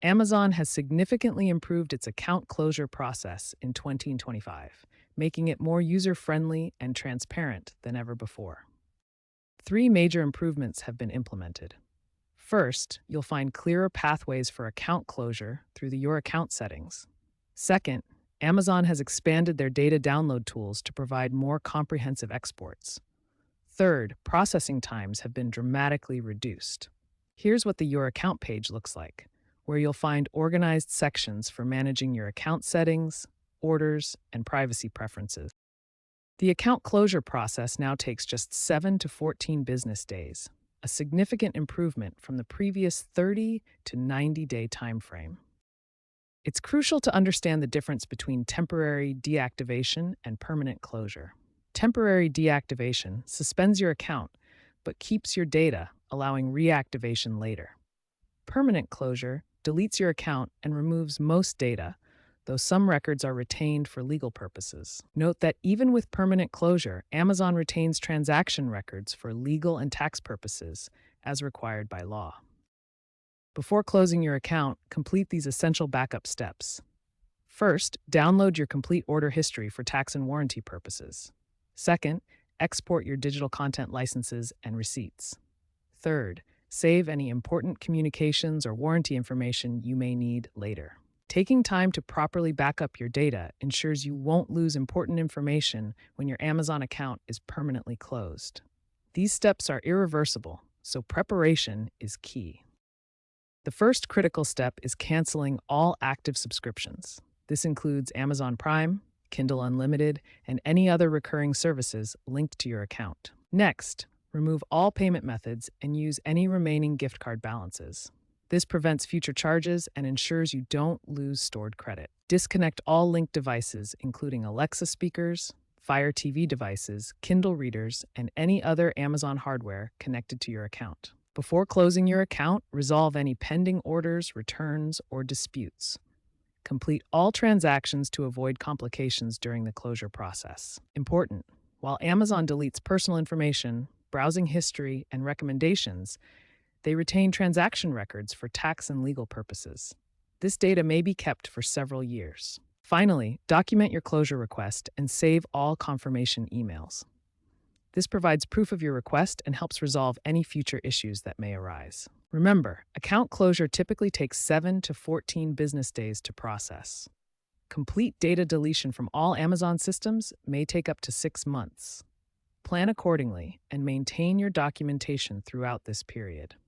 Amazon has significantly improved its account closure process in 2025, making it more user-friendly and transparent than ever before. Three major improvements have been implemented. First, you'll find clearer pathways for account closure through the Your Account settings. Second, Amazon has expanded their data download tools to provide more comprehensive exports. Third, processing times have been dramatically reduced. Here's what the Your Account page looks like, where you'll find organized sections for managing your account settings, orders, and privacy preferences. The account closure process now takes just 7 to 14 business days, a significant improvement from the previous 30 to 90-day timeframe. It's crucial to understand the difference between temporary deactivation and permanent closure. Temporary deactivation suspends your account but keeps your data, allowing reactivation later. Permanent closure deletes your account and removes most data, though some records are retained for legal purposes. Note that even with permanent closure, Amazon retains transaction records for legal and tax purposes, as required by law. Before closing your account, complete these essential backup steps. First, download your complete order history for tax and warranty purposes. Second, export your digital content licenses and receipts. Third, save any important communications or warranty information you may need later. Taking time to properly back up your data ensures you won't lose important information when your Amazon account is permanently closed. These steps are irreversible, so preparation is key. The first critical step is canceling all active subscriptions. This includes Amazon Prime, Kindle Unlimited, and any other recurring services linked to your account. Next, remove all payment methods and use any remaining gift card balances. This prevents future charges and ensures you don't lose stored credit. Disconnect all linked devices, including Alexa speakers, Fire TV devices, Kindle readers, and any other Amazon hardware connected to your account. Before closing your account, resolve any pending orders, returns, or disputes. Complete all transactions to avoid complications during the closure process. Important: while Amazon deletes personal information, browsing history, and recommendations, they retain transaction records for tax and legal purposes. This data may be kept for several years. Finally, document your closure request and save all confirmation emails. This provides proof of your request and helps resolve any future issues that may arise. Remember, account closure typically takes 7 to 14 business days to process. Complete data deletion from all Amazon systems may take up to 6 months. Plan accordingly and maintain your documentation throughout this period.